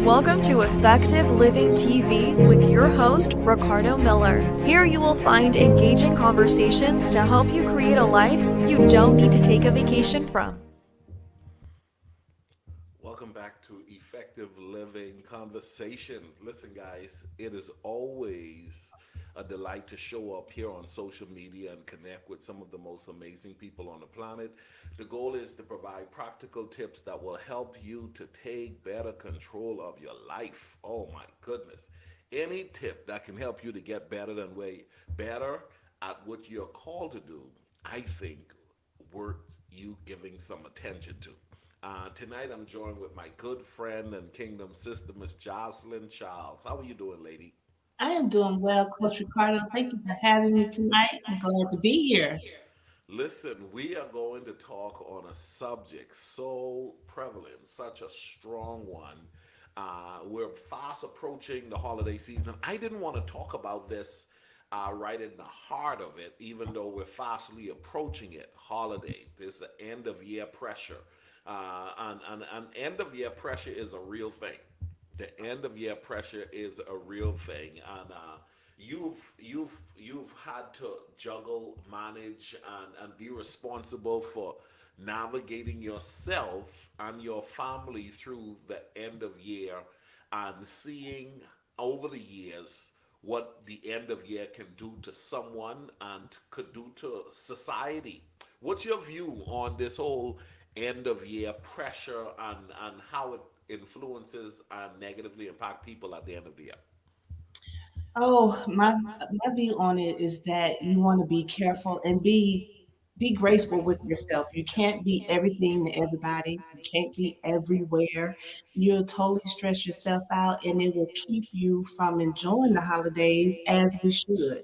Welcome to Effective Living TV with your host, Ricardo Miller. Here you will find engaging conversations to help you create a life you don't need to take a vacation from. Welcome back to Effective Living Conversation. Listen, guys, it is always a delight to show up here on social media and connect with some of the most amazing people on the planet. The goal is to provide practical tips that will help you to take better control of your life. Oh my goodness. Any tip that can help you to get better at what you're called to do, I think worth you giving some attention to. Tonight I'm joined with my good friend and kingdom sister, Miss Jocelyn Charles. How are you doing, lady? I am doing well, Coach Ricardo. Thank you for having me tonight. I'm glad to be here. Listen, we are going to talk on a subject so prevalent, such a strong one. We're fast approaching the holiday season. I didn't want to talk about this right in the heart of it, even though we're fastly approaching it. Holiday, there's the end of year pressure. And end of year pressure is a real thing. The end of year pressure is a real thing, and you've had to juggle, manage, and be responsible for navigating yourself and your family through the end of year and seeing over the years what the end of year can do to someone and could do to society. What's your view on this whole end of year pressure and how it influences and negatively impact people at the end of the year? Oh, my view on it is that you want to be careful and be graceful with yourself. You can't be everything to everybody. You can't be everywhere. You'll totally stress yourself out, and it will keep you from enjoying the holidays as we should.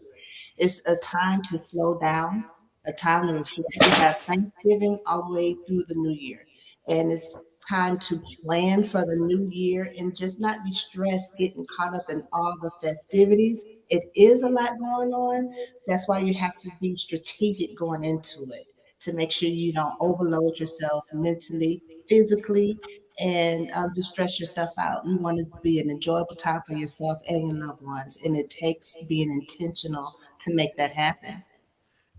It's a time to slow down, a time to reflect. We have Thanksgiving all the way through the new year. And it's time to plan for the new year and just not be stressed getting caught up in all the festivities. It is a lot going on. That's why you have to be strategic going into it to make sure you don't overload yourself mentally, physically, and just stress yourself out. You want it to be an enjoyable time for yourself and your loved ones, and it takes being intentional to make that happen.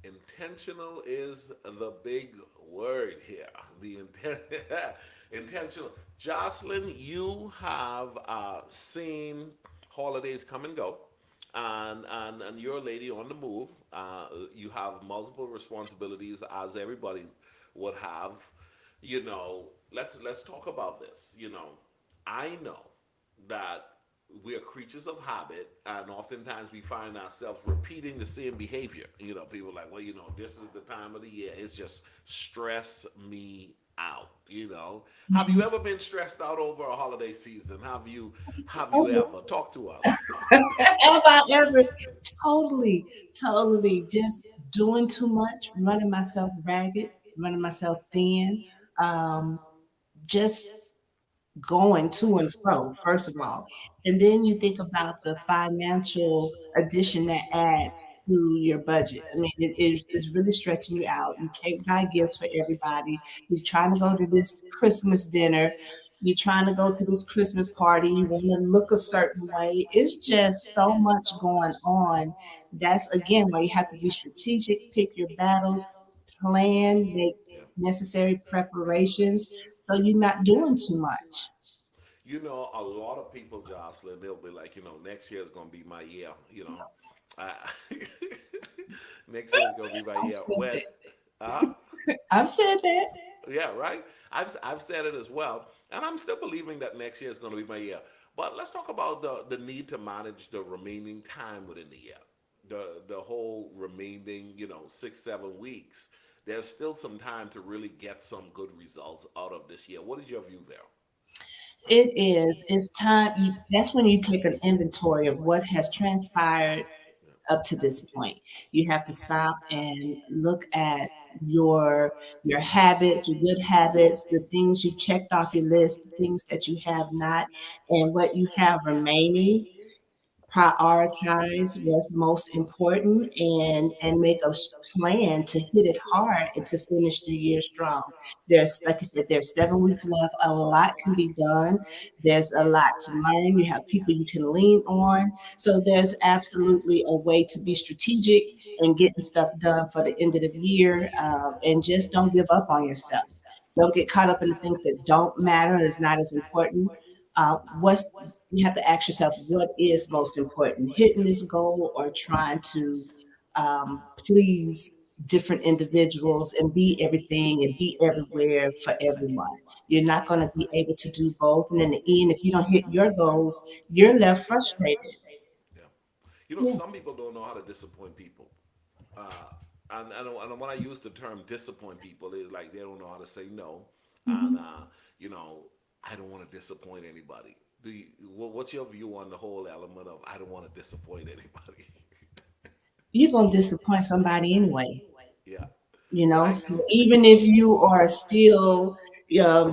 Intentional is the big word here. The intentional. Jocelyn, you have seen holidays come and go, and you're a lady on the move. You have multiple responsibilities, as everybody would have. Let's talk about this. I know that we are creatures of habit, and oftentimes we find ourselves repeating the same behavior. People are like, well, this is the time of the year. It's just stress me out. Have you ever been stressed out over a holiday season? Have you ever? Talk to us. Have I ever totally just doing too much, running myself ragged, running myself thin, um, just going to and fro, first of all. And then you think about the financial addition that adds to your budget. I mean, it's really stretching you out. You can't buy gifts for everybody. You're trying to go to this Christmas dinner. You're trying to go to this Christmas party. You want to look a certain way. It's just so much going on. That's again why you have to be strategic, pick your battles, plan, make necessary preparations so you're not doing too much. A lot of people, Jocelyn, they'll be like, next year is going to be my year. I, next year is going to be my I've year. said When, that. uh, I've said that. yeah, right. I've said it as well, and I'm still believing that next year is going to be my year. But let's talk about the need to manage the remaining time within the year, the whole remaining 6 7 weeks. There's still some time to really get some good results out of this year. What is your view there? It is. It's time. That's when you take an inventory of what has transpired up to this point. You have to stop and look at your habits, your good habits, the things you checked off your list, the things that you have not, and what you have remaining. prioritize what's most important and make a plan to hit it hard and to finish the year strong. There's, like you said, there's 7 weeks left. A lot can be done. There's a lot to learn. You have people you can lean on. So there's absolutely a way to be strategic and getting stuff done for the end of the year. And just don't give up on yourself. Don't get caught up in the things that don't matter and is not as important. What's You have to ask yourself what is most important, hitting this goal or trying to please different individuals and be everything and be everywhere for everyone. You're not going to be able to do both. And in the end, if you don't hit your goals, you're left frustrated. Yeah. You know, Yeah. some people don't know how to disappoint people. Uh, and when I use the term disappoint people, it's like they don't know how to say no. And, Mhm. you know, I don't want to disappoint anybody. What's your view on the whole element of I don't want to disappoint anybody? You're going to disappoint somebody anyway. Yeah. You But know, I, so even if you are still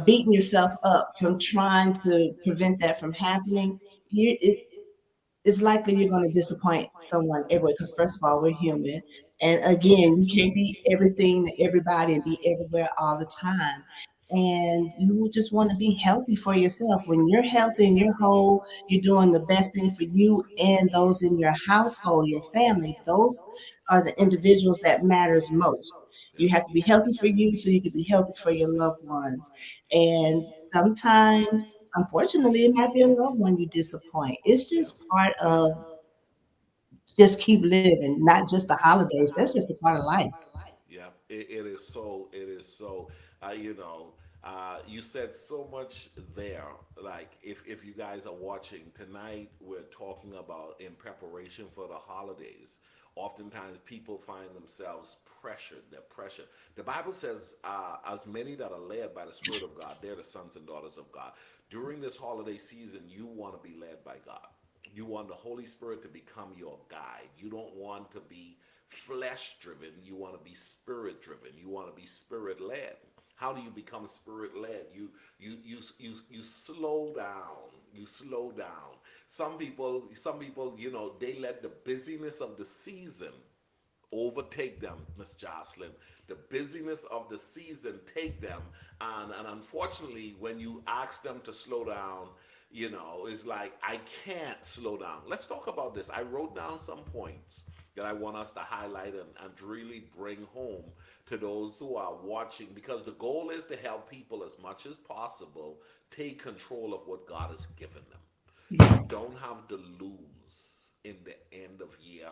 beating yourself up from trying to prevent that from happening, it's likely you're going to disappoint someone everywhere. Because first of all, we're human, and again, you can't be everything to everybody and be everywhere all the time. And you just want to be healthy for yourself. When you're healthy and you're whole, you're doing the best thing for you and those in your household, your family. Those are the individuals that matters most. yeah. You have to be healthy for you so you can be healthy for your loved ones. And sometimes, unfortunately, it might be a loved one you disappoint. It's Yeah. just part of just keep living, not just the holidays. That's just a part of life. Yeah, it is so. It is so. You know, you said so much there. Like, if you guys are watching tonight, we're talking about in preparation for the holidays. Oftentimes, people find themselves pressured. They're pressured. The Bible says, "As many that are led by the Spirit of God, they're the sons and daughters of God." During this holiday season, you want to be led by God. You want the Holy Spirit to become your guide. You don't want to be flesh driven. You want to be spirit driven. You want to be spirit led. How do you become spirit led? You slow down. You slow down. Some people, you know, they let the busyness of the season overtake them, Miss Jocelyn. The busyness of the season take them, and unfortunately, when you ask them to slow down, you know, it's like I can't slow down. Let's talk about this. I wrote down some points that I want us to highlight and really bring home to those who are watching, because the goal is to help people as much as possible take control of what God has given them. You Yeah. don't have to lose in the end of year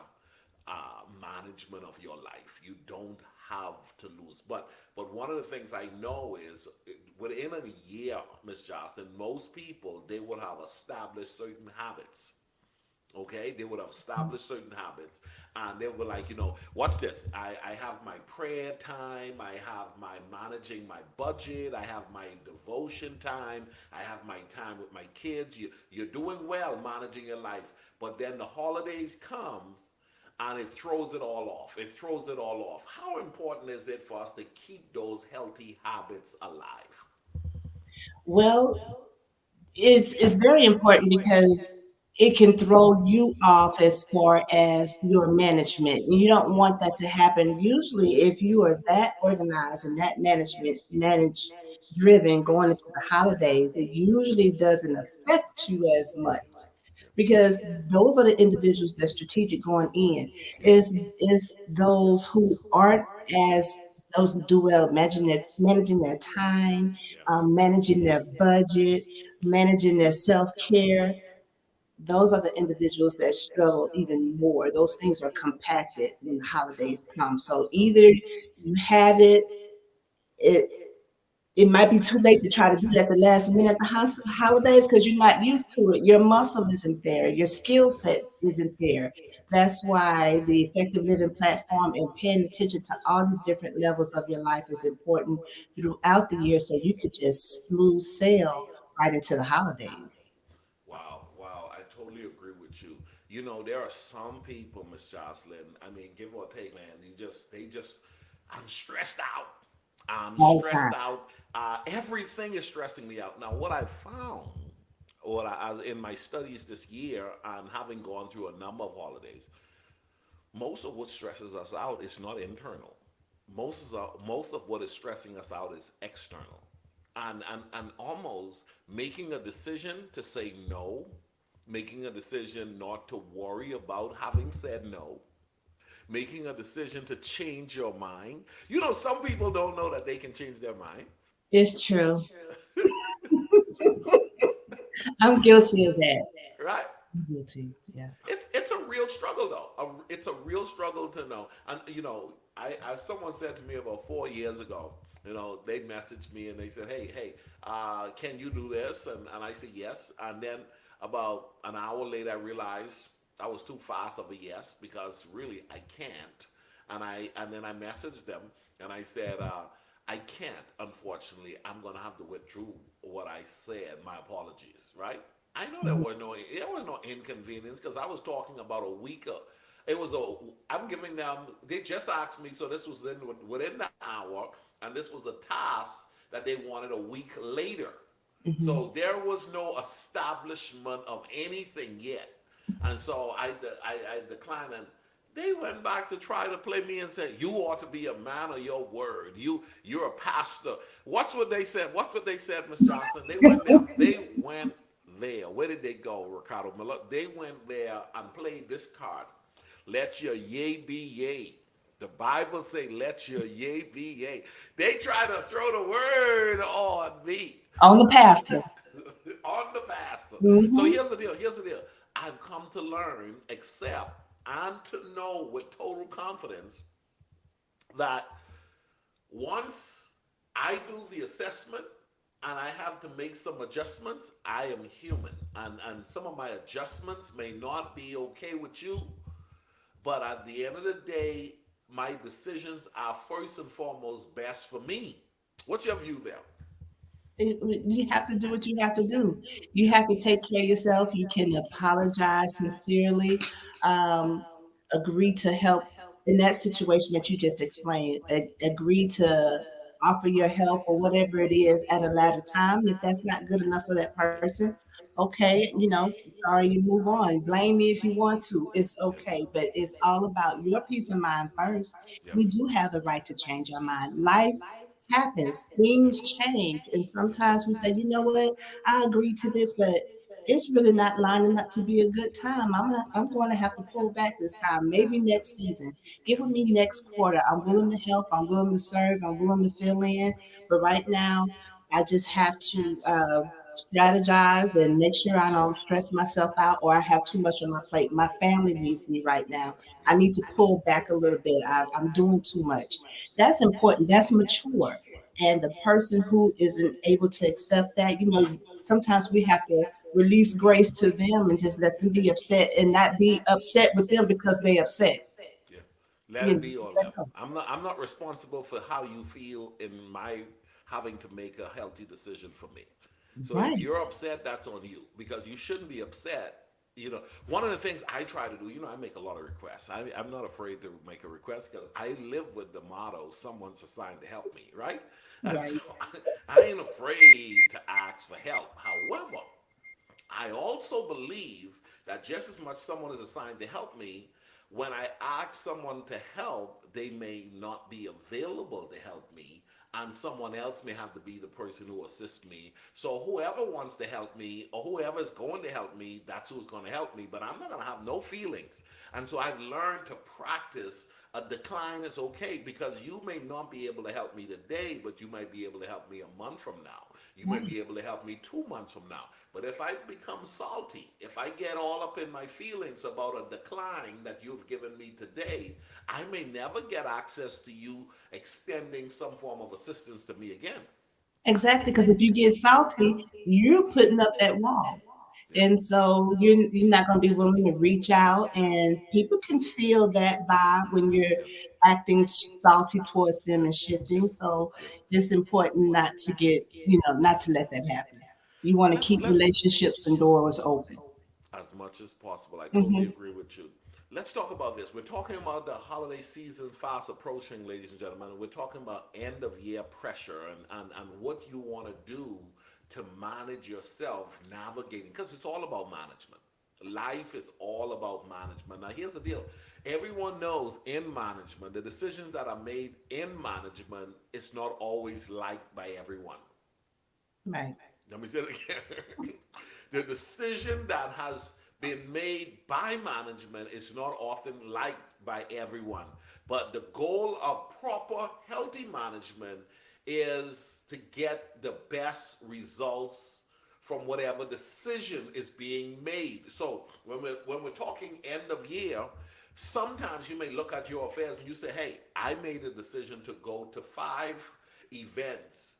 management of your life. You don't have to lose. But one of the things I know is within a year, Miss Johnson, most people they would have established certain habits. Okay, they would have established certain habits, and they were like, you know, watch this. I have my prayer time, I have my managing my budget, I have my devotion time, I have my time with my kids. You're doing well managing your life, but then the holidays comes and it throws it all off. It throws it all off. How important is it for us to keep those healthy habits alive? Well, it's very important because it can throw you off as far as your management. And you don't want that to happen. Usually, if you are that organized and that manage driven going into the holidays, it usually doesn't affect you as much because those are the individuals that's strategic going in. Is those who aren't as those who do well managing their time, managing their budget, managing their self care. Those are the individuals that struggle even more. Those things are compacted when the holidays come. So either you have it it might be too late to try to do that the last minute at the holidays because you're not used to it. Your muscle isn't there. Your skill set isn't there. That's why the effective living platform and paying attention to all these different levels of your life is important throughout the year so you could just smooth sail right into the holidays. Wow, wow, I totally agree with you. You know, there are some people, Miss Jocelyn, I mean, give or take, man, I'm stressed out. I'm All the stressed time. out. Everything is stressing me out. Now, what I found in my studies this year and having gone through a number of holidays, most of what stresses us out is not internal. Most of what is stressing us out is external, and almost making a decision to say no, making a decision not to worry about having said no, making a decision to change your mind. You know, some people don't know that they can change their mind, It's true. I'm guilty of that. right? I'm guilty. Yeah. It's a real struggle though. It's a real struggle to know. And I someone said to me about 4 years ago. They messaged me and they said, "Hey, can you do this?" And I said yes. And then about an hour later, I realized I was too fast of a yes because really I can't. And then I messaged them and I said, I can't. Unfortunately, I'm gonna have to withdraw what I said. My apologies. Right? I know there was no inconvenience because I was talking about a week. It was a. I'm giving them. They just asked me, so this was within the hour, and this was a task that they wanted a week later. Hmm. So there was no establishment of anything yet, and so I declined, and they went back to try to play me and said, "You ought to be a man of your word. You're a pastor." What's what they said? What's what they said, Miss Johnson? They went there. They went there. Where did they go, Ricardo Miller? They went there and played this card. Let your yea be yea. The Bible say, "Let your yea be yea." They try to throw the word on me, On the pastor. on the pastor. So Hmm. here's the deal. Here's the deal. I've come to learn, accept, and to know with total confidence that once I do the assessment and I have to make some adjustments, I am human. And some of my adjustments may not be okay with you, but at the end of the day, my decisions are first and foremost best for me. What's your view there? You have to do what you have to do. You have to take care of yourself. You can apologize sincerely, um, agree to help in that situation that you just explained. Agree to offer your help or whatever it is at a later time. If that's not good enough for that person, okay, sorry, you move on. Blame me if you want to. It's okay, but it's all about your peace of mind first. Yep. We do have the right to change our mind. Life happens, things change, and sometimes we say, you know what, I agree to this, but it's really not lining up to be a good time. I'm going to have to pull back this time. Maybe next season. Get with me next quarter. I'm willing to help. I'm willing to serve. I'm willing to fill in. But right now, I just have to strategize and make sure I don't stress myself out or I have too much on my plate. My family needs me right now. I need to pull back a little bit. I'm doing too much. That's important. That's mature. And the person who isn't able to accept that, sometimes we have to release grace to them and just let them be upset and not be upset with them because they upset. Yeah. Let it be on Let them. go. I'm not responsible for how you feel in my having to make a healthy decision for me. So if Right. you're upset, that's on you because you shouldn't be upset. One of the things I try to do, I make a lot of requests. I'm not afraid to make a request because I live with the motto, someone's assigned to help me, right? And so Right. I ain't afraid to ask for help. However, I also believe that just as much someone is assigned to help me, when I ask someone to help, they may not be available to help me, and someone else may have to be the person who assists me. So whoever wants to help me or whoever is going to help me, that's who's going to help me. But I'm not going to have no feelings. And so I've learned to practice a decline is okay because you may not be able to help me today, but you might be able to help me a month from now. You might Right. be able to help me 2 months from now. But if I become salty, if I get all up in my feelings about a decline that you've given me today, I may never get access to you extending some form of assistance to me again. Exactly. Because if you get salty, you're putting up that wall. Yeah. And so you're not going to be willing to reach out, and people can feel that vibe when you're Yep. acting salty towards them and shifting. So Yep. it's important not to not to let that happen. You want to Let's keep let relationships and doors open. as much as possible. I totally Hmm. agree with you. Let's talk about this. We're talking about the holiday season fast approaching, ladies and gentlemen. We're talking about end of year pressure and what you want to do to manage yourself navigating, because it's all about management. Life is all about management. Now, here's the deal. Everyone knows in management, the decisions that are made in management is not always liked by everyone. Right. Let me say it again. The decision that has been made by management is not often liked by everyone. But the goal of proper, healthy management is to get the best results from whatever decision is being made. So when we're talking end of year, sometimes you may look at your affairs and you say, hey, I made a decision to go to 5 events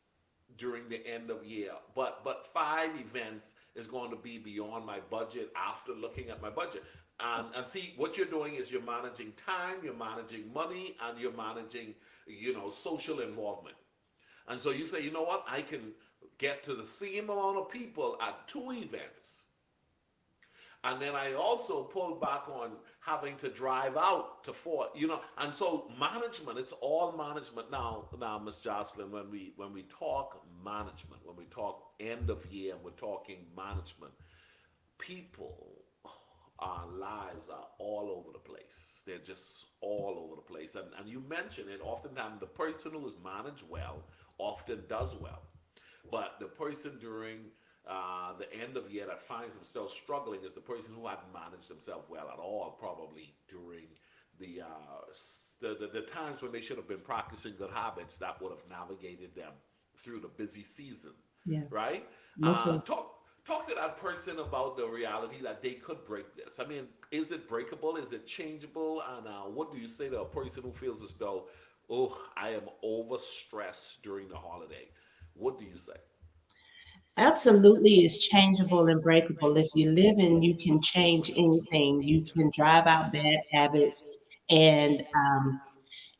during the end of year, but 5 events is going to be beyond my budget after looking at my budget. And see, what you're doing is you're managing time, you're managing money, and you're managing, social involvement. And so you say, you know what, I can get to the same amount of people at 2 events. And then I also pulled back on having to drive out to 4. And so management, it's all management. Now, Miss Jocelyn, when we talk management, when we talk end of year, and we're talking management, people, our lives are all over the place. They're just all over the place. And you mentioned it, oftentimes the person who is managed well often does well. But the person during the end of year that finds themselves struggling is the person who hadn't managed themselves well at all, probably during the times when they should have been practicing good habits that would have navigated them through the busy season, Yeah. right? Most of Talk to that person about the reality that they could break this. I mean, is it breakable? Is it changeable? And what do you say to a person who feels as though, oh, I am overstressed during the holiday? What do you say? absolutely is changeable and breakable. If you live in, you can change anything. You can drive out bad habits and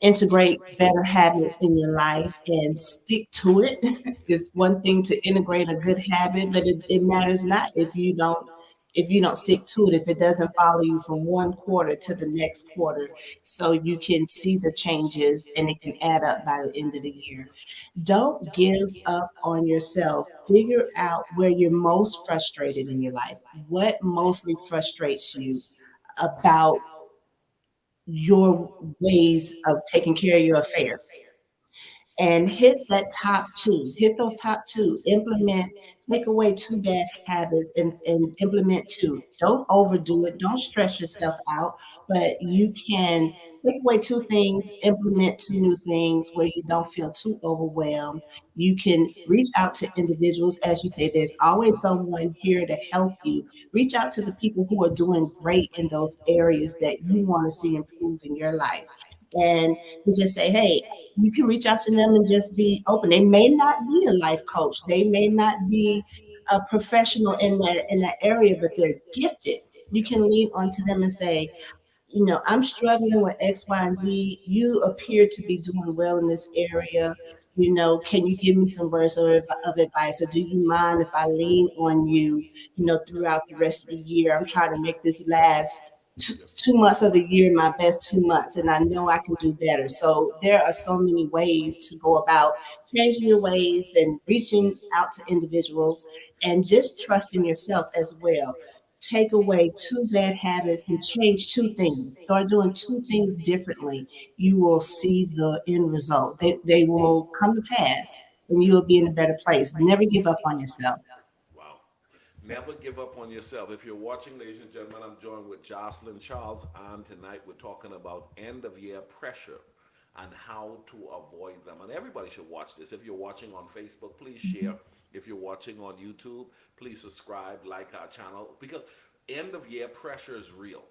integrate better habits in your life and stick to it. It's one thing to integrate a good habit, but it matters not if you don't stick to it, if it doesn't follow you from one quarter to the next quarter, so you can see the changes and it can add up by the end of the year. Don't give up on yourself. Figure out where you're most frustrated in your life. What mostly frustrates you about your ways of taking care of your affairs, and hit that top two. Hit those top two. Implement, take away two bad habits and implement two. Don't overdo it. Don't stress yourself out, but you can take away two things, implement two new things where you don't feel too overwhelmed. You can reach out to individuals. As you say, there's always someone here to help you. Reach out to the people who are doing great in those areas that you want to see improve in your life. And you just say, hey, you can reach out to them and just be open. They may not be a life coach. They may not be a professional in that area, but they're gifted. You can lean onto them and say, I'm struggling with X, Y, and Z. You appear to be doing well in this area. Can you give me some words of advice, or do you mind if I lean on you, throughout the rest of the year? I'm trying to make this last two months of the year my best 2 months, and I know I can do better. So there are so many ways to go about changing your ways and reaching out to individuals and just trusting yourself as well. Take away two bad habits and change two things. Start doing two things differently. You will see the end result. They will come to pass and you will be in a better place. Never give up on yourself. Wow. Never give up on yourself. If you're watching, ladies and gentlemen, I'm joined with Jocelyn Charles, and tonight we're talking about end of year pressure and how to avoid them. And everybody should watch this. If you're watching on Facebook, please share. If you're watching on YouTube, please subscribe, like our channel, because end of year pressure is real.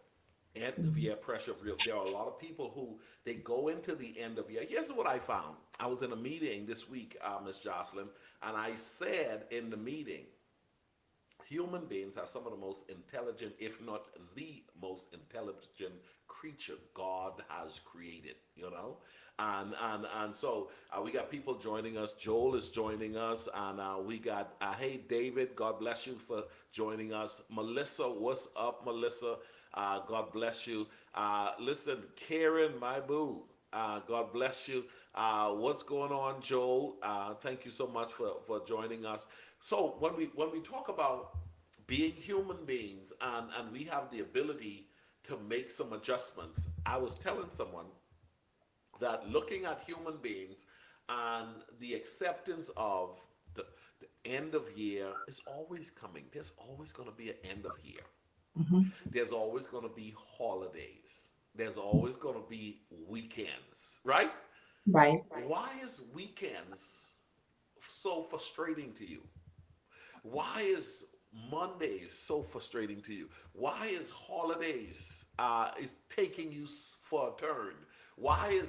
End of year pressure is real. There are a lot of people who they go into the end of year. Here's what I found. I was in a meeting this week, Miss Jocelyn, and I said in the meeting, human beings are some of the most intelligent, if not the most intelligent creature God has created, and so we got people joining us. Joel is joining us, and we got hey David, God bless you for joining us. Melissa, what's up, Melissa? God bless you. Listen, Karen, my boo, God bless you. What's going on, Joel? Thank you so much for joining us. So when we talk about being human beings and we have the ability to make some adjustments, I was telling someone that looking at human beings and the acceptance of the end of year is always coming. There's always going to be an end of year. Mhm. There's always going to be holidays. There's always going to be weekends, right? Right. Why is weekends so frustrating to you? Why is Mondays so frustrating to you? Why is holidays is taking you for a turn? Why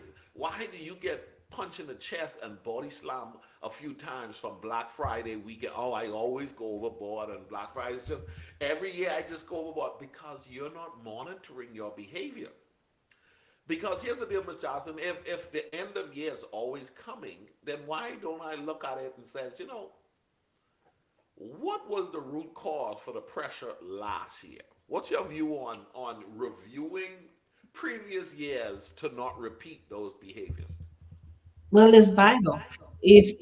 do you get punched in the chest and body slam a few times from Black Friday weekend? Oh, I always go overboard on Black Friday. It's just every year I just go overboard because you're not monitoring your behavior. Because here's the deal, Miss Johnson. If the end of year is always coming, then why don't I look at it and say, what was the root cause for the pressure last year? What's your view on reviewing previous years to not repeat those behaviors? Well, it's vital. If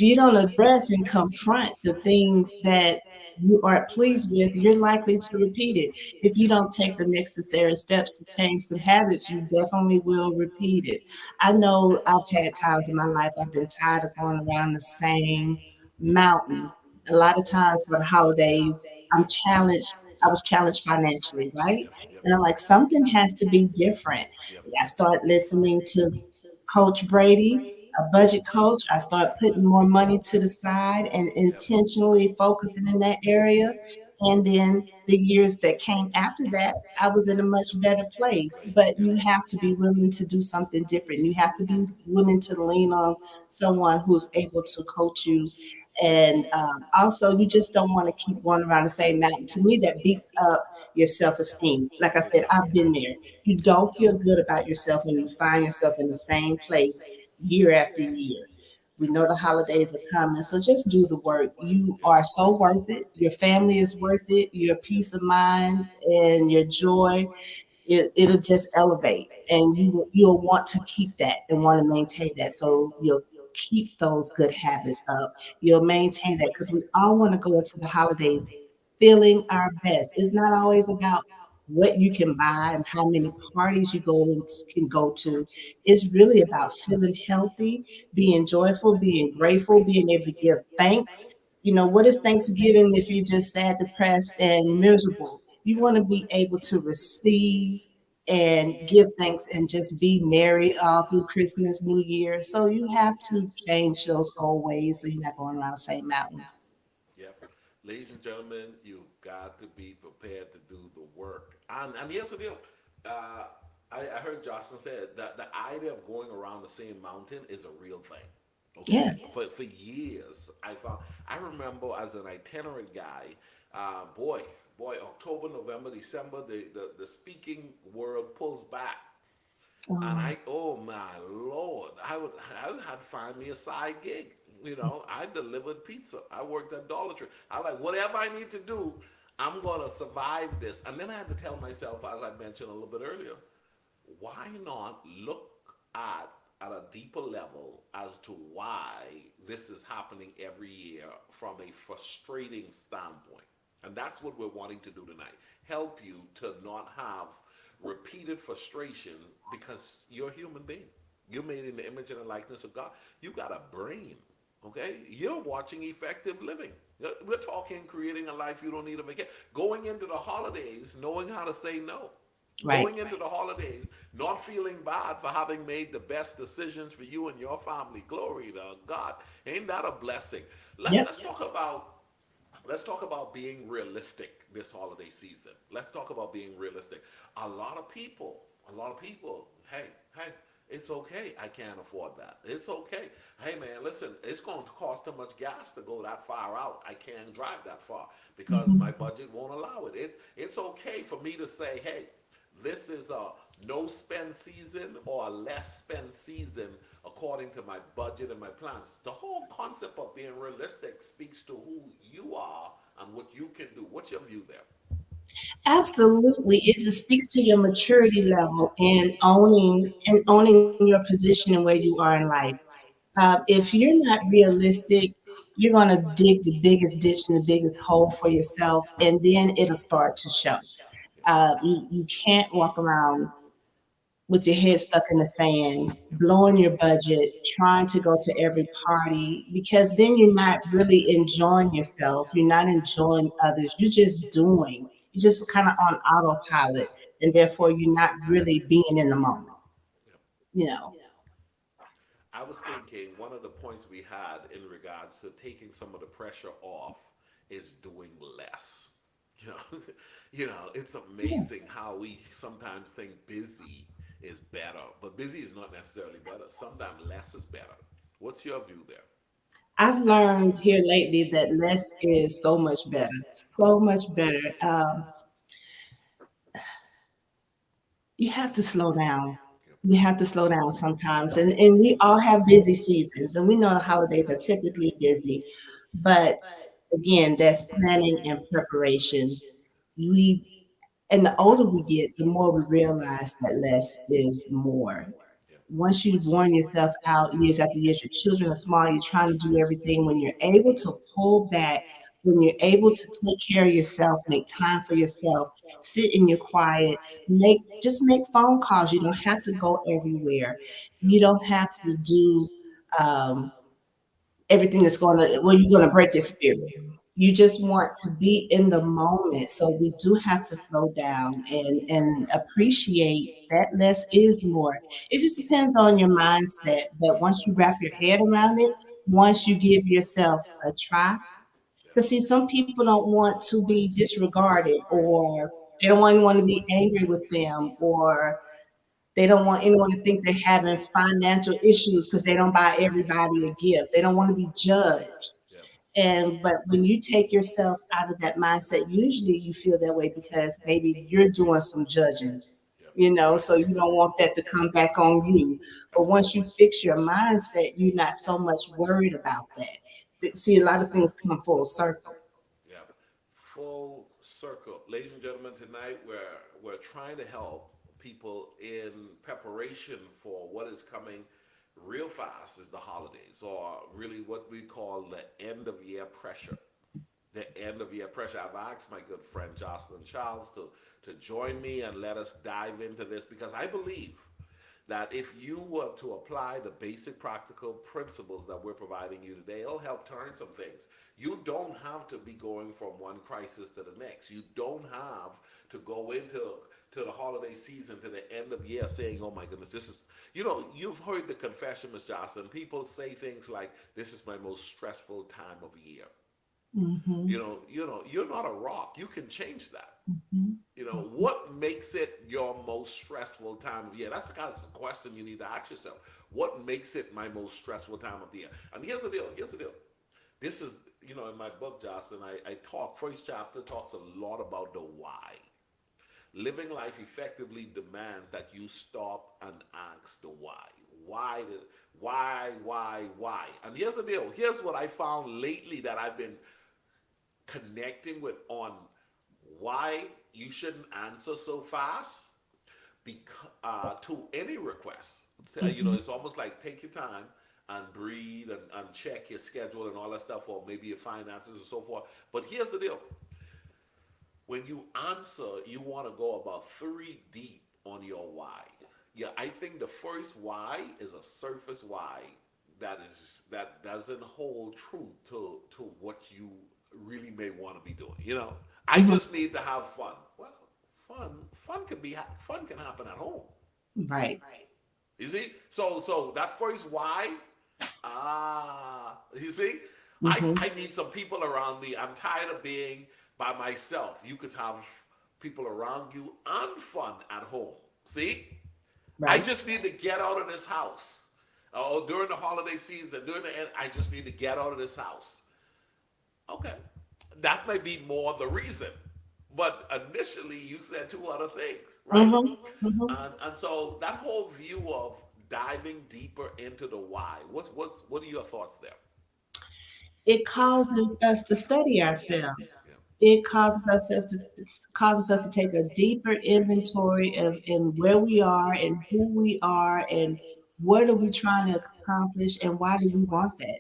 you don't address and confront the things that you aren't pleased with, you're likely to repeat it. If you don't take the necessary steps to change some habits, you definitely will repeat it. I know I've had times in my life I've been tired of going around the same mountain. A lot of times for the holidays, I'm challenged. I was challenged financially, right? Yep, yep, And I'm like, something has to be different. yep. I start listening to Coach Brady, a budget coach. I started putting more money to the side and intentionally focusing in that area. And then the years that came after that, I was in a much better place. But you have to be willing to do something different. You have to be willing to lean on someone who's able to coach you. And also, you just don't want to keep going around the same mountain. To me, that beats up your self esteem. Like I It said, does. I've been there. You don't feel good about yourself when you find yourself in the same place year after year. We know the holidays are coming, so just do the work. You are so worth it. Your family is worth it. Your peace of mind and your joy, it'll just elevate, and you'll want to keep that and want to maintain that. So you'll keep those good habits up. You'll maintain that because we all want to go into the holidays feeling our best. It's not always about what you can buy and how many parties you can go to. It's really about feeling healthy, being joyful, being grateful, being able to give thanks. What is Thanksgiving if you're just sad, depressed, and miserable? You want to be able to receive and give thanks and just be merry all through Christmas, New Year. So you have to change those old ways so you're not going around the same mountain. Yep. Ladies and gentlemen, you got to be prepared to do the work. And here's the deal. Uh, I heard Jocelyn said that the idea of going around the same mountain is a real thing. Okay. Yes. For years, I remember as an itinerant guy, boy, October, November, December, the speaking world pulls back. And Um, oh my Lord, I would have to find me a side gig. I delivered pizza. I worked at Dollar Tree. I like whatever I need to do. I'm gonna survive this. And then I had to tell myself, as I mentioned a little bit earlier, why not look at a deeper level as to why this is happening every year from a frustrating standpoint. And that's what we're wanting to do tonight. Help you to not have repeated frustration because you're a human being. You're made in the image and the likeness of God. You got a brain. Okay? You're watching effective living. We're talking creating a life you don't need a vacation. Going into the holidays, knowing how to say no. right. Going into the holidays, not feeling bad for having made the best decisions for you and your family. Glory to God. Ain't that a blessing? Let's, Yep. let's talk about let's talk about being realistic this holiday season. Let's talk about being realistic. A lot of people, hey, it's okay. I can't afford that. It's okay. Hey, man, listen, it's going to cost too much gas to go that far out. I can't drive that far because my Mhm. budget won't allow it. It's okay for me to say, hey, this is a no spend season or a less spend season according to my budget and my plans. The whole concept of being realistic speaks to who you are and what you can do. What's your view there? Absolutely. It just speaks to your maturity level and owning your position and where you are in life. If you're not realistic, you're gonna dig the biggest ditch and the biggest hole for yourself, and then it'll start to show. You can't walk around with your head stuck in the sand, blowing your budget, trying to go to every party, because then you're not really enjoying yourself. You're not enjoying others. You're just doing. You're just kind of on autopilot, and therefore you're not really being in the moment. Yeah. You know. I was thinking one of the points we had in regards to taking some of the pressure off is doing less. You know, it's Yeah. amazing how we sometimes think busy is better, but busy is not necessarily better. Sometimes less is better. What's your view there? I've learned here lately that less is so much better. So much better. You have to slow down. Yep. You have to slow down sometimes. And we all have busy seasons, and we know the holidays are typically busy. But again, that's planning and preparation. We and the older we get, the more we realize that less is more. Yep. Once you've worn yourself out years after years, your children are small, you're trying to do everything. When you're able to pull back, when you're able to take care of yourself, make time for yourself, sit in your quiet, make phone calls. You don't have to go everywhere. Yep. You don't have to do um, everything that's going to well, you're going to break your spirit. You just want to be in the moment. So we do have to slow down and appreciate that less is more. It just depends on your mindset. But once you wrap your head around it, once you give yourself a try, Yep. because see, some people don't want to be disregarded, or they don't want to be angry with them, or they don't want anyone to think they're having financial issues because they don't buy everybody a gift. They don't want to be judged. Yep. And but when you take yourself out of that mindset, usually you feel that way because maybe you're doing some judging, Yep. so you don't want that to come back on you. But That's good. once you fix your mindset, you're not so much worried about that. See, a lot of things come full circle. Yeah, full circle, ladies and gentlemen. Tonight we're trying to help people in preparation for what is coming real fast is the holidays, or really what we call the end of year pressure. The end of year pressure. I've asked my good friend Jocelyn Charles to join me and let us dive into this because I believe that if you were to apply the basic practical principles that we're providing you today, it'll help turn some things. You don't have to be going from one crisis to the next. You don't have to go into to the holiday season, to the end of year saying, oh my goodness, this is, you've heard the confession, Miss Jocelyn. People say things like, this is my most stressful time of year. Hmm. You're not a rock. You can change that. Hmm. What makes it your most stressful time of year? That's the kind of question you need to ask yourself. What makes it my most stressful time of the year? And here's the deal. Here's the deal. This is, in my book, Jocelyn, I talk, first chapter talks a lot about the why. Living life effectively demands that you stop and ask the why. Why? And here's the deal. Here's what I found lately that I've been connecting with on why you shouldn't answer so fast because to any request. Hmm. It's almost like take your time and breathe and check your schedule and all that stuff, or maybe your finances and so forth. But here's the deal: when you answer, you want to go about three deep on your why. Yeah, I think the first why is a surface why that doesn't hold true to what you really may want to be doing. I Hmm. just need to have fun. Well, fun can happen at home. Right. You see? So that first why, you see? Hmm. I need some people around me. I'm tired of being by myself. You could have people around you and fun at home. See? I Right. just need to get out of this house. Oh, during the holiday season, during the end, I just need to get out of this house. Okay. That may be more the reason. But initially, you said two other things, right? Hmm. Hmm. And so that whole view of diving deeper into the why. What are your thoughts there? It causes us to study ourselves. Yeah. it causes us to take a deeper inventory of in where we are and who we are and what are we trying to accomplish and why do we want that?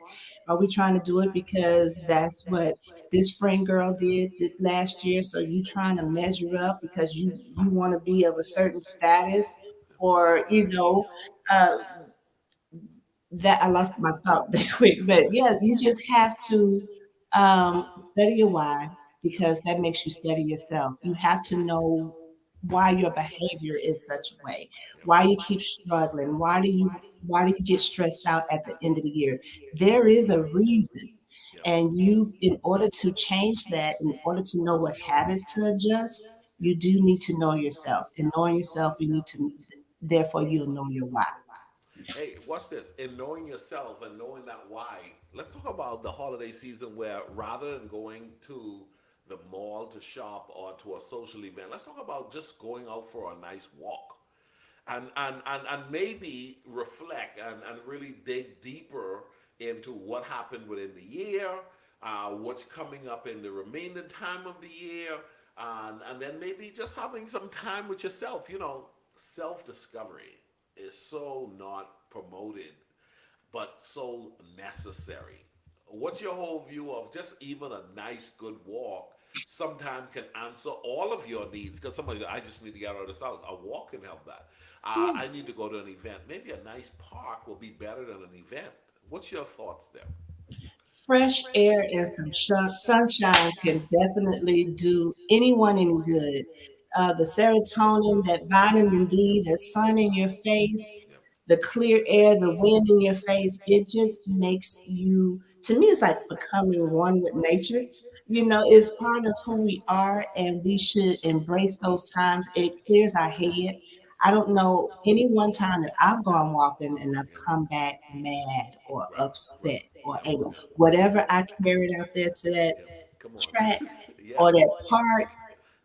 Are we trying to do it because that's what this friend girl did last year? So you trying to measure up because you want to be of a certain status, or uh, that I lost my thought that quick. But yeah, you just have to study your why because that makes you study yourself. You have to know why your behavior is such a way, why you keep struggling, why do you get stressed out at the end of the year? There is a reason. And you, in order to change that, in order to know what habits to adjust, you do need to know yourself. And knowing yourself, you need to, therefore, you'll know your why. Hey, watch this. In knowing yourself and knowing that why, let's talk about the holiday season where rather than going to the mall to shop or to a social event, let's talk about just going out for a nice walk and maybe reflect and really dig deeper into what happened within the year, what's coming up in the remaining time of the year, and then maybe just having some time with yourself. Self discovery is so not promoted, but so necessary. What's your whole view of just even a nice, good walk? Sometimes can answer all of your needs because somebody says, I just need to get out of this house. A walk can help that. I need to go to an event. Maybe a nice park will be better than an event. What's your thoughts there? Fresh air and some sunshine can definitely do anyone any good. The serotonin, that vitamin D, the sun in your face, the clear air, the wind in your face, it just makes you, to me, it's like becoming one with nature. It's part of who we are, and we should embrace those times. It clears our head. I don't know any one time that I've gone walking and I've come back mad or Right, right. upset or angry. Whatever I carried out there to that Come on. track Yeah. or that park,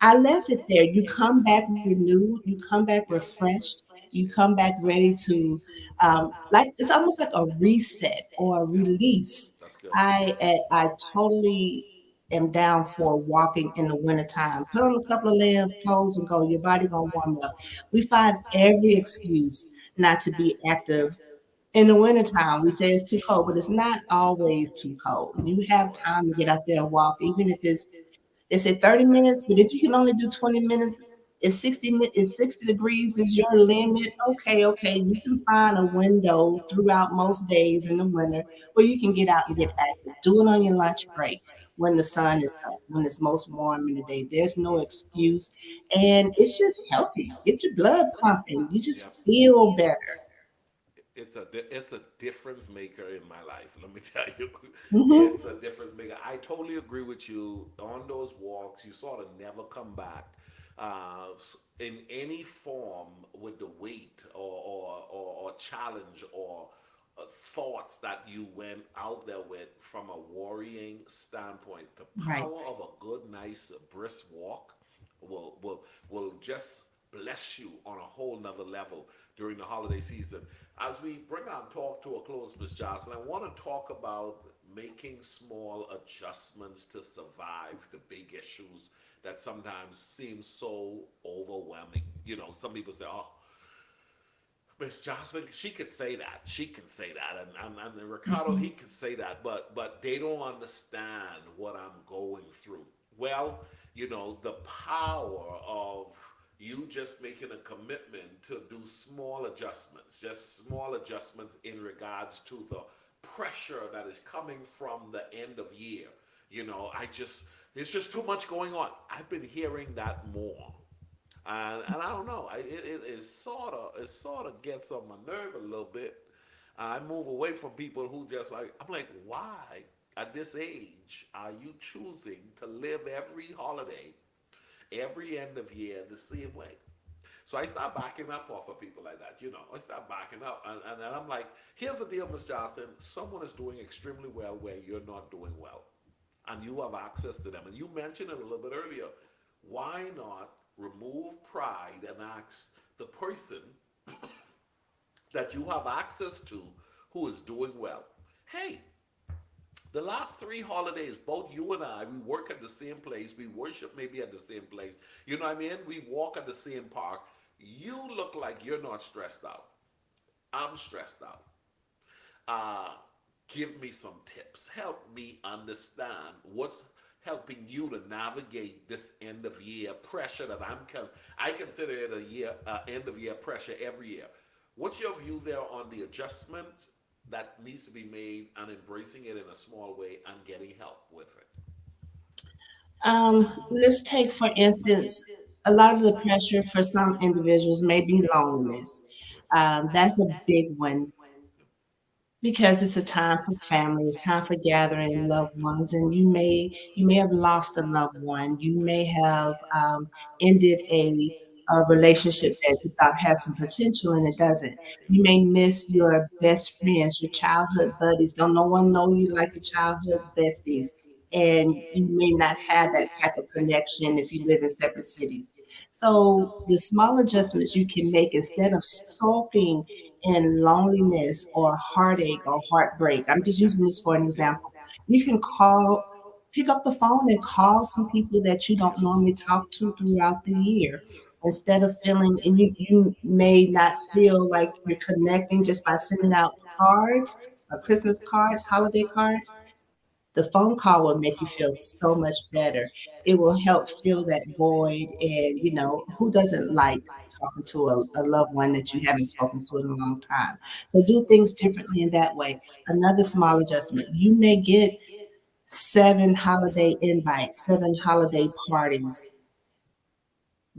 I left it there. You come back renewed, you come back refreshed, you come back ready to, like it's almost like a reset or a release. That's good. I totally am down for walking in the wintertime. Put on a couple of layers of clothes and go. Your body gonna warm up. We find every excuse not to be active in the wintertime. We say it's too cold, but it's not always too cold. You have time to get out there and walk, even if they say 30 minutes, but if you can only do 20 minutes, if 60 degrees is your limit, okay, you can find a window throughout most days in the winter where you can get out and get active. Do it on your lunch break when the sun is up, when it's most warm in the day. There's no excuse. And it's just healthy. Get your blood pumping. You just feel better. It's a difference maker in my life. Let me tell you, Hmm. it's a difference maker. I totally agree with you. On those walks, you sort of never come back in any form with the weight or challenge or thoughts that you went out there with from a worrying standpoint. The Right. power of a good, nice, brisk walk will just bless you on a whole nother level during the holiday season. As we bring our talk to a close, Miss Jocelyn, I want to talk about making small adjustments to survive the big issues that sometimes seem so overwhelming. Some people say, "Oh, Miss Jocelyn, she could say that. She can say that, and Ricardo, he Mhm. can say that, but they don't understand what I'm going through." Well, the power of you just making a commitment to do small adjustments, just small adjustments in regards to the pressure that is coming from the end of year. It's just too much going on. I've been hearing that more. And I don't know. It sort of gets on my nerve a little bit. I move away from people who just like I'm like, why at this age are you choosing to live every holiday, every end of year the same way? So I start backing up off of people like that. I start backing up, and I'm like, here's the deal, Miss Johnson. Someone is doing extremely well where you're not doing well, and you have access to them. And you mentioned it a little bit earlier. Why not remove pride and ask the person that you have access to who is doing well? Hey, The last three holidays, both you and I, we work at the same place, we worship maybe at the same place. You know what I mean? We walk at the same park. You look like you're not stressed out. I'm stressed out. Uh, Give me some tips. Help me understand what's helping you to navigate this end of year pressure that I consider it a year end of year pressure every year. What's your view there on the adjustment that needs to be made and embracing it in a small way and getting help with it? Let's take, for instance, a lot of the pressure for some individuals may be loneliness. That's a big one because it's a time for family, it's time for gathering loved ones, and you may have lost a loved one, you may have ended a relationship that you thought had some potential and it doesn't. You may miss your best friends, your childhood buddies. Don't no one know you like your childhood besties, and you may not have that type of connection if you live in separate cities. So the small adjustments you can make instead of sulking in loneliness or heartache or heartbreak. I'm just using this for an example. You can pick up the phone and call some people that you don't normally talk to throughout the year. Instead of feeling, and you may not feel like you're connecting just by sending out cards, Christmas cards, holiday cards. The phone call will make you feel so much better. It will help fill that void. And, who doesn't like talking to a loved one that you haven't spoken to in a long time? So do things differently in that way. Another small adjustment, you may get 7 holiday invites, 7 holiday parties.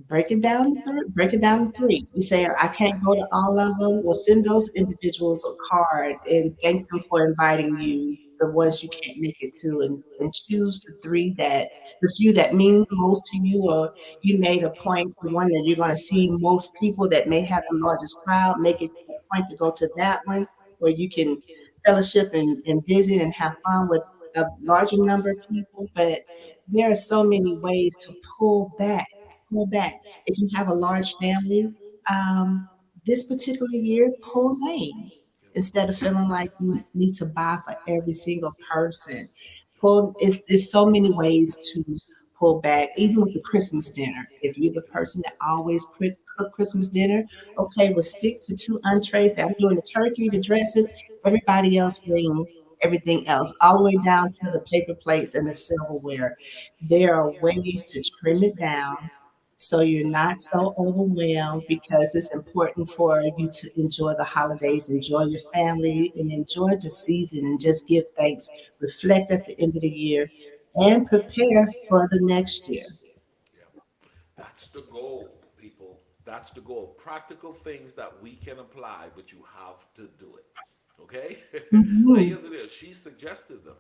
Break it down to three. You say, I can't go to all of them. Well, send those individuals a card and thank them for inviting you, the ones you can't make it to, and choose the few that mean most to you, or you made a point, the one that you're going to see most people that may have the largest crowd, make it a point to go to that one where you can fellowship and visit and have fun with a larger number of people. But there are so many ways to pull back. If you have a large family, um, this particular year, pull names instead of feeling like you need to buy for every single person. It's so many ways to pull back, even with the Christmas dinner. If you're the person that always cook Christmas dinner, okay, well, stick to 2 entrees. I'm doing the turkey, the dressing. Everybody else bring everything else, all the way down to the paper plates and the silverware. There are ways to trim it down so you're not so overwhelmed, because it's important for you to enjoy the holidays, enjoy your family, and enjoy the season and just give thanks, reflect at the end of the year, and prepare for the next year. Yeah. That's the goal, people. That's the goal. Practical things that we can apply, but you have to do it. Okay? Now, Mhm. here's the deal. She suggested them.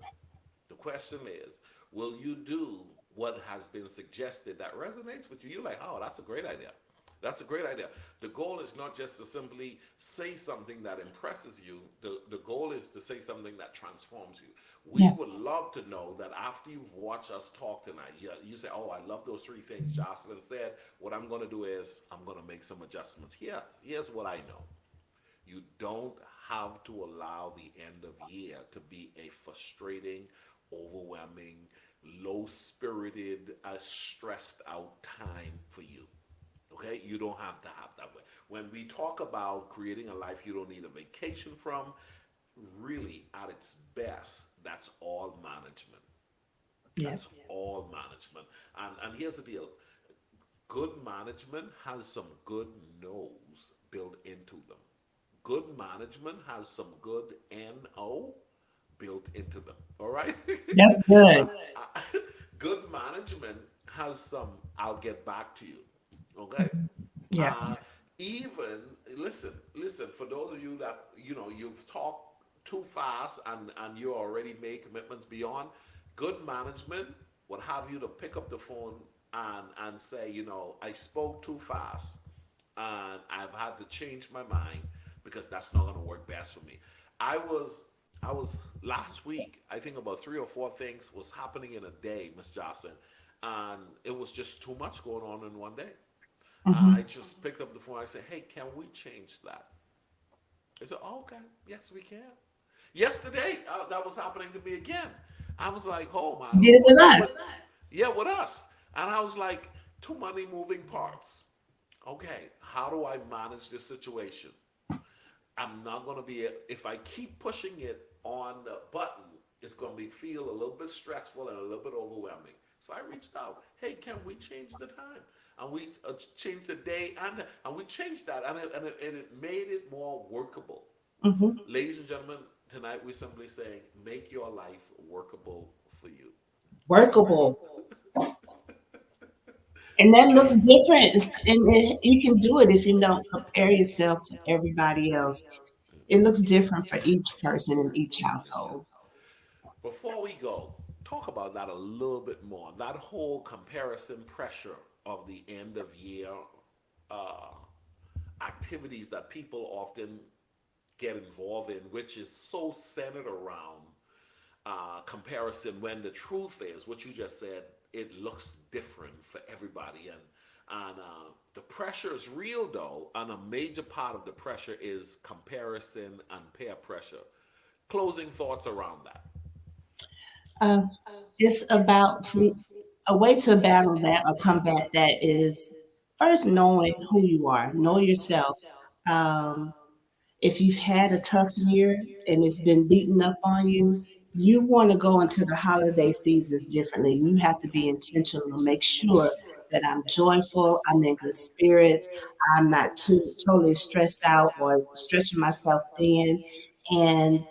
The question is, will you do what has been suggested that resonates with you? You're like, oh, that's a great idea. That's a great idea. The goal is not just to simply say something that impresses you. The goal is to say something that transforms you. We Yeah. would love to know that after you've watched us talk tonight, you say, oh, I love those three things Jocelyn said. What I'm going to do is I'm going to make some adjustments. Here's what I know. You don't have to allow the end of year to be a frustrating, overwhelming, low spirited, stressed out time for you. Okay? You don't have to have that way. When we talk about creating a life you don't need a vacation from, really at its best, that's all management. Yeah. That's all management. And here's the deal, good management has some good no's built into them. Good management has some good NO built into them. All right? That's good. Good management has some I'll get back to you. Okay? Yeah. Uh, Even listen, for those of you that you've talked too fast and you already made commitments beyond, good management would have you to pick up the phone and say, I spoke too fast and I've had to change my mind because that's not going to work best for me. I was I was last week. I think about 3 or 4 things was happening in a day, Miss Jocelyn, and it was just too much going on in one day. I Mhm. just picked up the phone. I said, "Hey, can we change that?" They said, oh, "Okay, yes, we can." Yesterday, that was happening to me again. I was like, oh my You did it lord, with us. yeah, with us. And I was like, too many moving parts. Okay, how do I manage this situation? I'm not going to be, if I keep pushing it on the button, it's going to be feel a little bit stressful and a little bit overwhelming. So I reached out. Hey, can we change the time? And we changed the day, and we changed that, and it made it more workable. Hmm. Ladies and gentlemen, tonight we're simply saying, make your life workable for you. Workable. And that looks different. And you can do it if you don't compare yourself to everybody else. It looks different for each person in each household. Before we go, talk about that a little bit more. That whole comparison pressure of the end of year uh, activities that people often get involved in, which is so centered around comparison, when the truth is what you just said, it looks different for everybody. And the pressure is real though, and a major part of the pressure is comparison and peer pressure. Closing thoughts around that. Uh, it's about a way to battle that or combat that is first knowing who you are, know yourself. Um, if you've had a tough year and it's been beaten up on you, you want to go into the holiday seasons differently. You have to be intentional, make sure that I'm joyful, I'm in good spirits, I'm not totally stressed out or stretching myself thin. And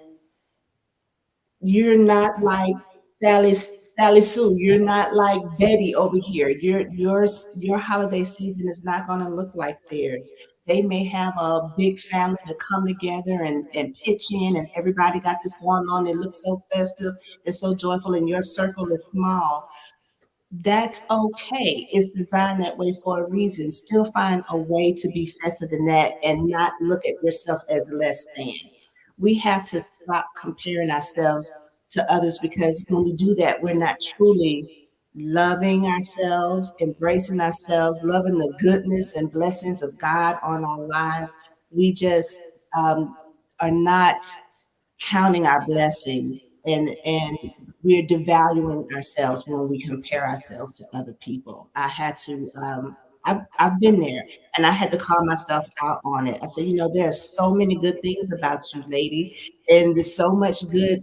you're not like Sally Sally Sue. You're not like Betty over here. Your holiday season is not going to look like theirs. They may have a big family to come together and pitch in, and everybody got this going on. It looks so festive and so joyful, and your circle is small. That's okay. It's designed that way for a reason. Still find a way to be festive in that and not look at yourself as less than. We have to stop comparing ourselves to others because when we do that, we're not truly loving ourselves, embracing ourselves, loving the goodness and blessings of God on our lives. We just are not counting our blessings and we're devaluing ourselves when we compare ourselves to other people. I had to I've been there and I had to call myself out on it. I said, you know, there's so many good things about you, lady, and there's so much good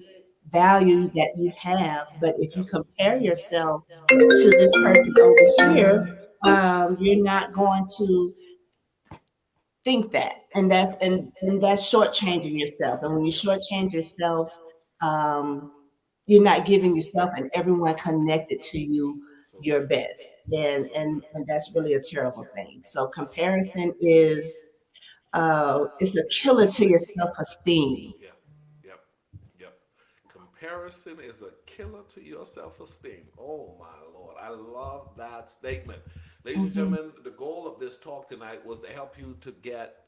value that you have. But if you compare yourself to this person over here, you're not going to think that, and that's shortchanging yourself. And when you shortchange yourself, um, you're not giving yourself and everyone connected to you So your good. best, So good. and that's really a terrible thing. So comparison is it's a killer to your self esteem. Yep, yep, yep. Comparison is a killer to your self esteem. Oh my Lord. I love that statement. Ladies and Hmm. gentlemen, the goal of this talk tonight was to help you to get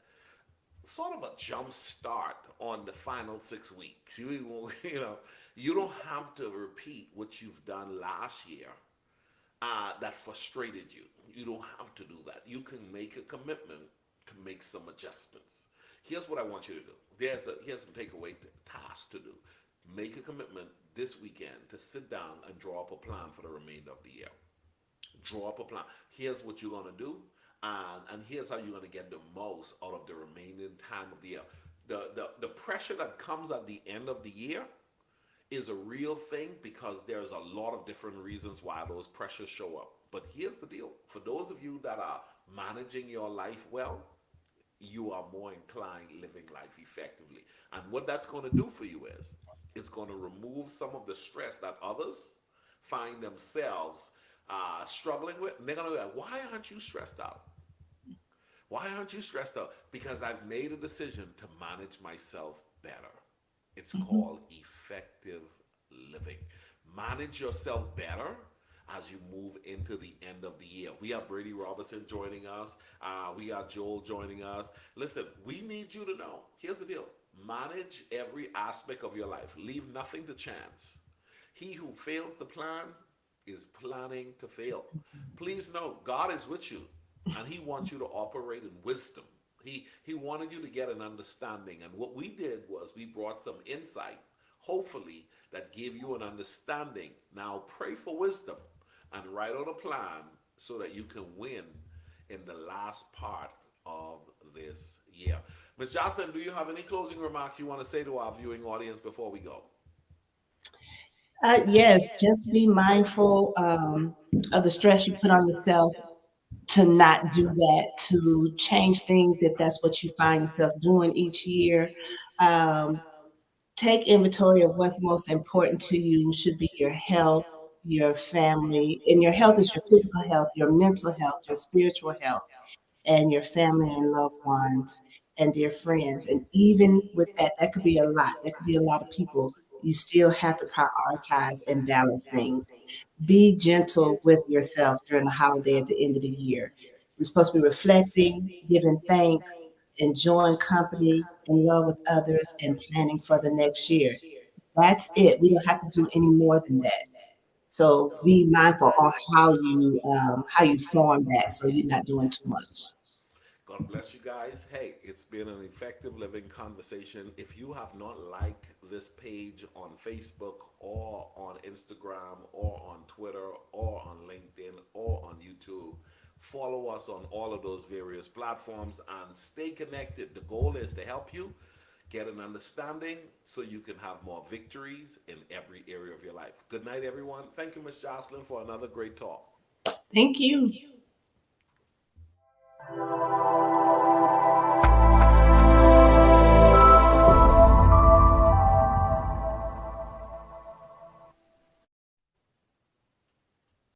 sort of a jump start on the final 6 weeks. You know, you don't have to repeat what you've done last year that frustrated you. You don't have to do that. You can make a commitment to make some adjustments. Here's what I want you to do. Here's some takeaway tasks to do. Make a commitment this weekend to sit down and draw up a plan for the remainder of the year. Draw up a plan. Here's what you're gonna do, and here's how you're gonna get the most out of the remaining time of the year. The pressure that comes at the end of the year is a real thing because there's a lot of different reasons why those pressures show up. But here's the deal: for those of you that are managing your life well, you are more inclined living life effectively. And what that's going to do for you is it's going to remove some of the stress that others find themselves struggling with. And they're going to be like, why aren't you stressed out? Why aren't you stressed out? Because I've made a decision to manage myself better. It's Hmm. called effective living. Manage yourself better as you move into the end of the year. We have Brady Robertson joining us. We got Joel joining us. Listen, we need you to know. Here's the deal: manage every aspect of your life, leave nothing to chance. He who fails to plan is planning to fail. Please know God is with you and He wants you to operate in wisdom. He wanted you to get an understanding, and what we did was we brought some insight, hopefully that gave you an understanding. Now pray for wisdom and write out a plan so that you can win in the last part of this year. Ms. Jocelyn, do you have any closing remarks you want to say to our viewing audience before we go? Yes, just be mindful of the stress you put on yourself to not do that, to change things if that's what you find yourself doing each year. Um, Take inventory of what's most important to you should be your health, your family, and your health is your physical health, your mental health, your spiritual health, and your family and loved ones and their friends. And even with that, that could be a lot. That could be a lot of people. You still have to prioritize and balance things. Be gentle with yourself during the holiday at the end of the year. You're supposed to be reflecting, giving thanks, enjoying company and love with others, and planning for the next year. That's it. We don't have to do any more than that. So be mindful on how you form that, so you're not doing too much. God bless you guys. Hey, it's been an effective living conversation. If you have not liked this page on Facebook or on Instagram or on Twitter or on LinkedIn or on YouTube, follow us on all of those various platforms and stay connected. The goal is to help you get an understanding so you can have more victories in every area of your life. Good night, everyone. Thank you, Miss Jocelyn, for another great talk. Thank you.